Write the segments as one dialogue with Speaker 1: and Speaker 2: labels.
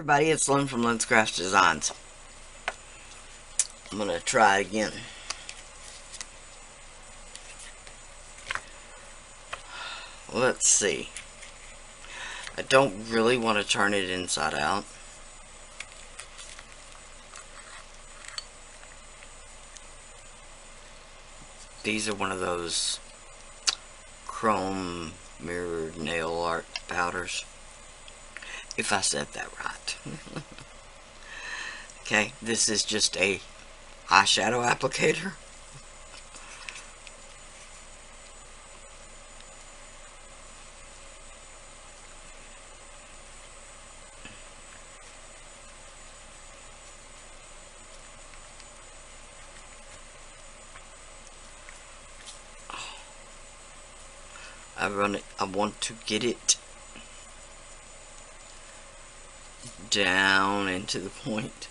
Speaker 1: Everybody, it's Lynn from Lynn's Craft Designs. I'm going to try again. Let's see. I don't really want to turn it inside out. These are one of those chrome mirrored nail art powders, if I said that right. Okay, this is just a eyeshadow applicator. I want to get it down into the point,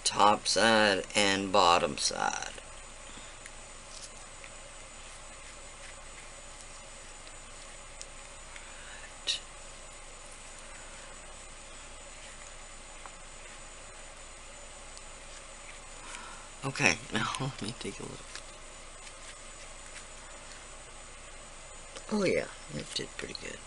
Speaker 1: top side and bottom side. Okay, now let me take a look. Oh yeah, it did pretty good.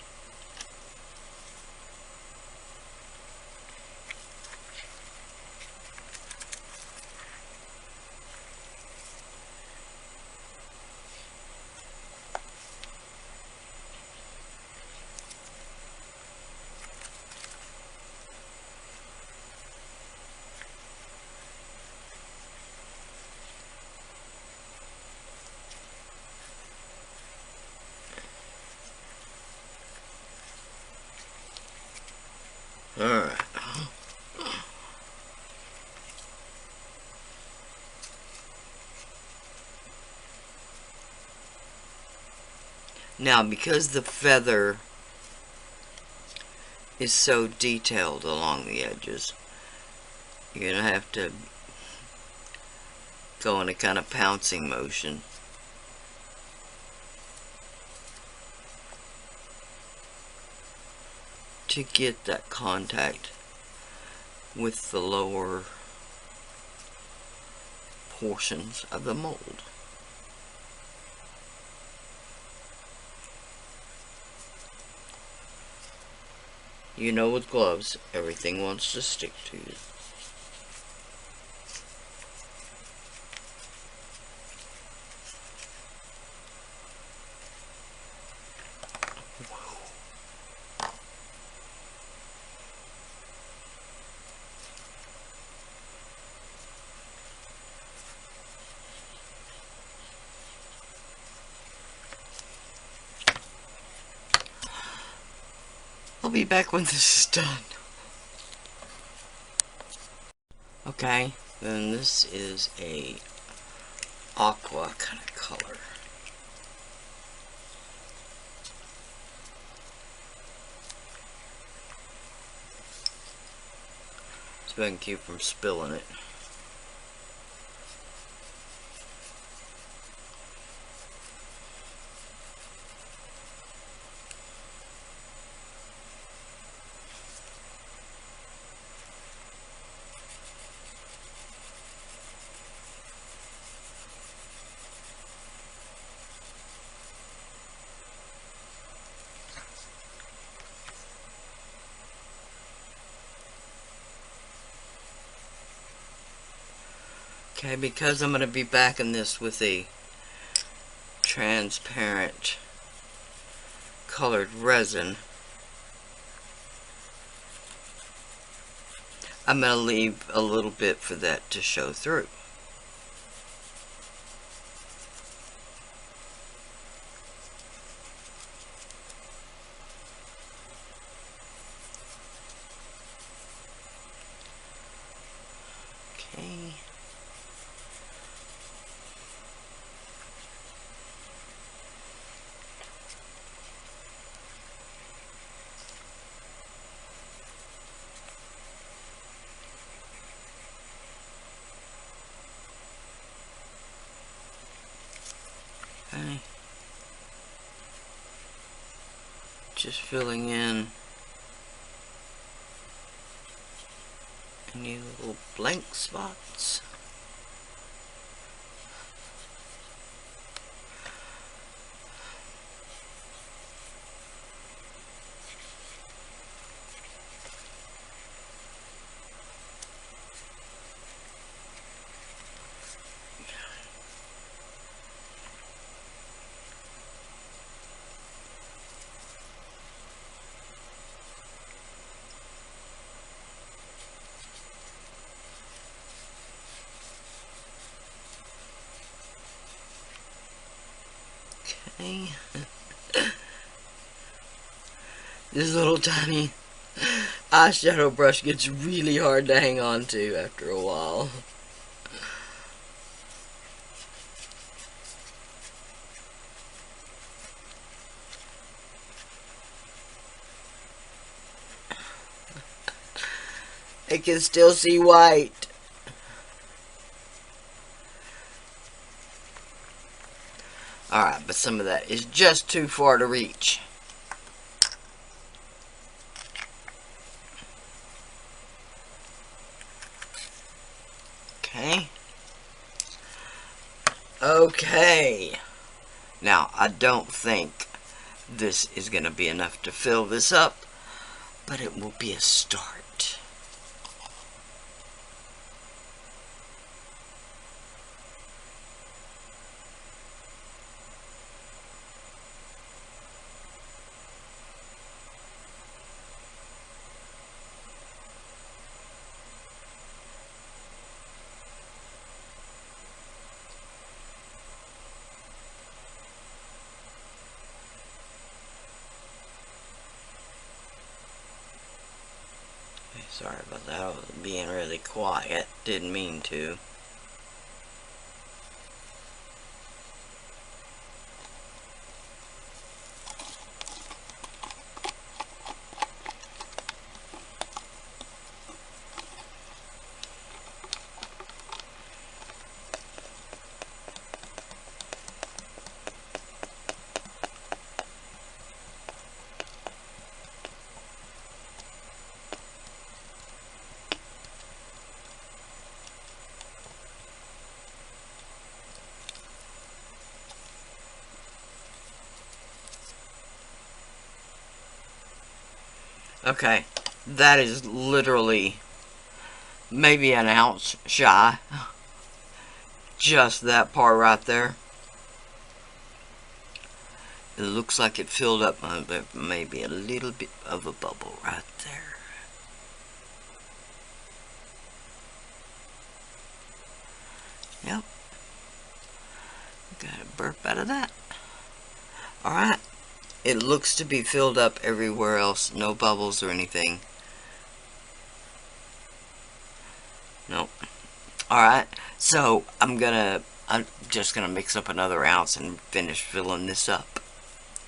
Speaker 1: Alright. Now, because the feather is so detailed along the edges, you're going to have to go in a kind of pouncing motion. To get that contact with the lower portions of the mold. You know, with gloves, everything wants to stick to you. I'll be back when this is done. Okay, then this is a aqua kind of color. So I can keep from spilling it. Okay, because I'm going to be backing this with a transparent colored resin, I'm going to leave a little bit for that to show through. Okay. Okay. Just filling in Any little blank spots? Okay. This little tiny eyeshadow brush gets really hard to hang on to after a while. I can still see white. Alright, but some of that is just too far to reach. Okay. Okay. Now, I don't think this is going to be enough to fill this up, but it will be a start. Sorry about that, I was being really quiet. Didn't mean to. Okay, that is literally maybe an ounce shy. Just that part right there. It looks like it filled up, but maybe a little bit of a bubble right there. Yep. Got a burp out of that. Alright. It looks to be filled up everywhere else. No bubbles or anything. Nope. Alright. So, I'm just gonna mix up another ounce and finish filling this up.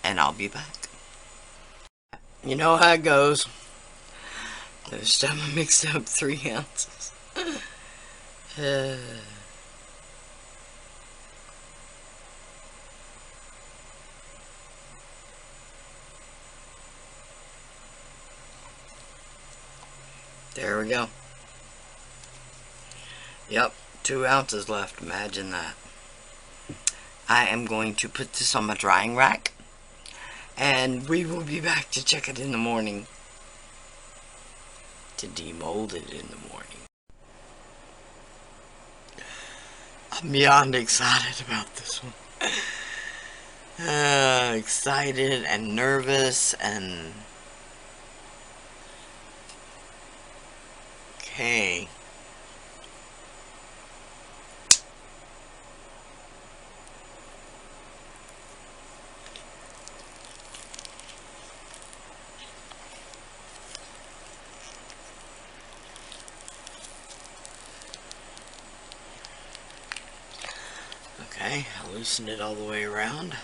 Speaker 1: And I'll be back. You know how it goes. This time I mixed up 3 ounces. There we go. Yep, 2 ounces left. Imagine that. I am going to put this on my drying rack. And we will be back to check it in the morning. To demold it in the morning. I'm beyond excited about this one. Excited and nervous and... Okay. Okay, I loosened it all the way around.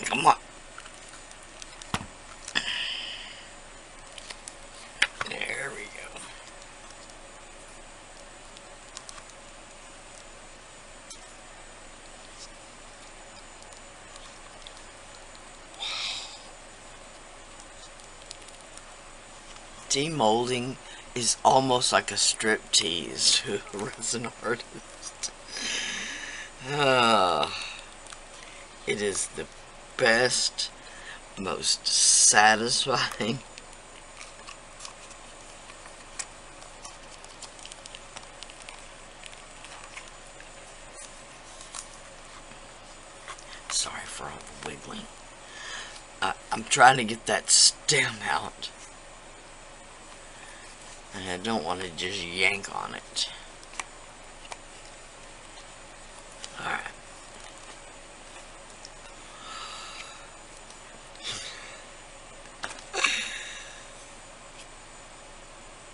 Speaker 1: Come on. There we go. Demolding is almost like a strip tease to a resin artist. It is the best, most satisfying. Sorry for all the wiggling. I'm trying to get that stem out. And I don't want to just yank on it. Alright.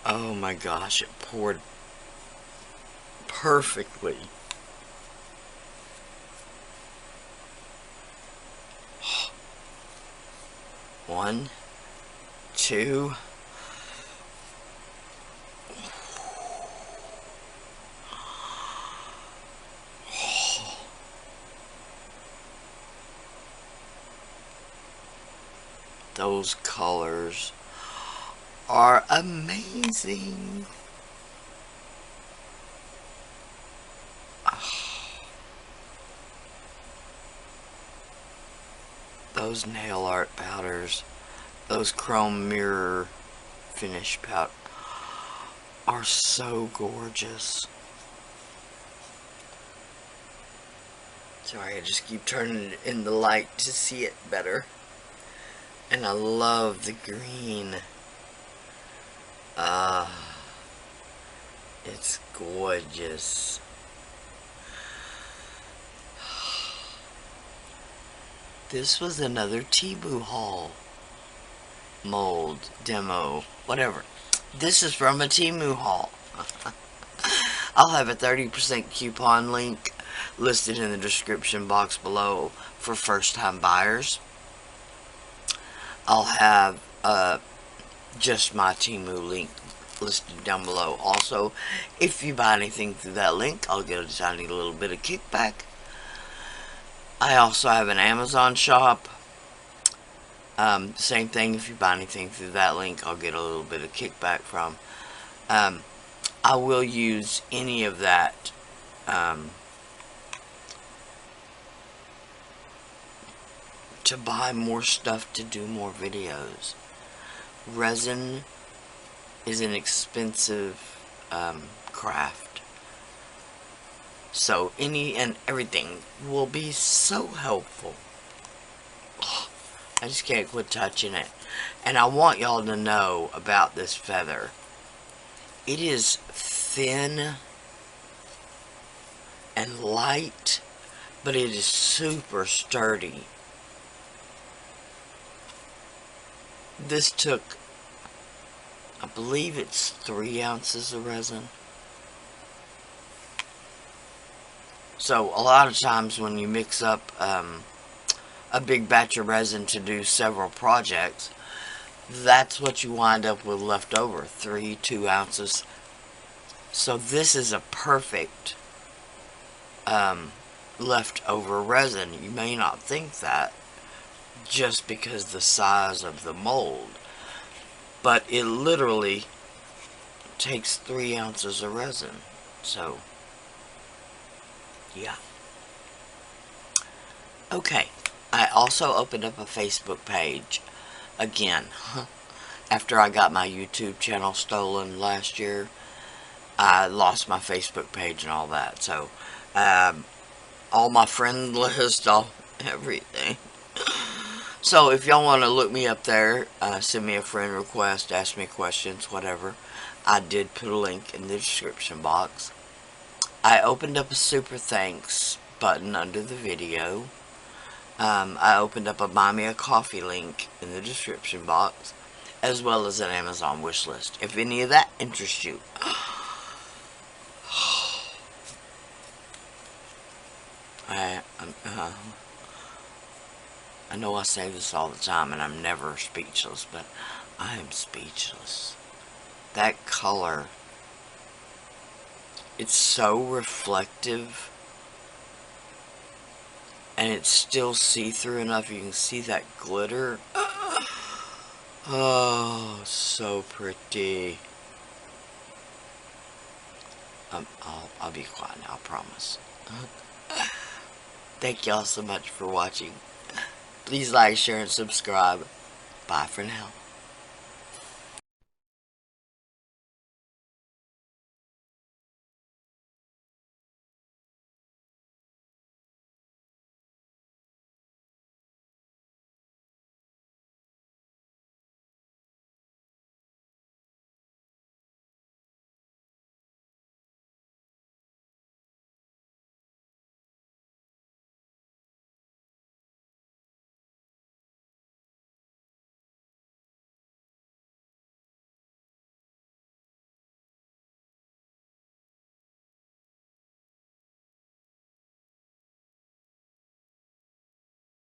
Speaker 1: Oh my gosh, it poured perfectly. One, two. Those colors are amazing. Those nail art powders, those chrome mirror finish powder are so gorgeous. Sorry, I just keep turning it in the light to see it better. And I love the green. It's gorgeous. This was another TEMU haul. Mold, demo, whatever. This is from a TEMU haul. I'll have a 30% coupon link listed in the description box below for first-time buyers. I'll have just my TEMU link listed down below. Also, if you buy anything through that link, I'll get a tiny little bit of kickback. I also have an Amazon shop. Same thing, if you buy anything through that link, I'll get a little bit of kickback from. I will use any of that to buy more stuff to do more videos. Resin is an expensive craft. So any and everything will be so helpful. I just can't quit touching it. And I want y'all to know about this feather. It is thin and light, but it is super sturdy. This took, I believe it's 3 ounces of resin. So a lot of times when you mix up a big batch of resin to do several projects, that's what you wind up with left over, 2 ounces. So this is a perfect leftover resin. You may not think that just because the size of the mold, but it literally takes 3 ounces of resin. So yeah. Okay, I also opened up a Facebook page again. After I got my YouTube channel stolen last year, I lost my Facebook page and all that. So all my friend list, all everything. So if y'all want to look me up there, send me a friend request, ask me questions, whatever. I did put a link in the description box. I opened up a super thanks button under the video. I opened up a buy me a coffee link in the description box, as well as an Amazon wish list, if any of that interests you. I know I say this all the time and I'm never speechless, but I am speechless. That color, it's so reflective, and it's still see-through enough you can see that glitter. Oh, so pretty. I'll be quiet now, I promise. Thank y'all so much for watching. Please like, share, and subscribe. Bye for now.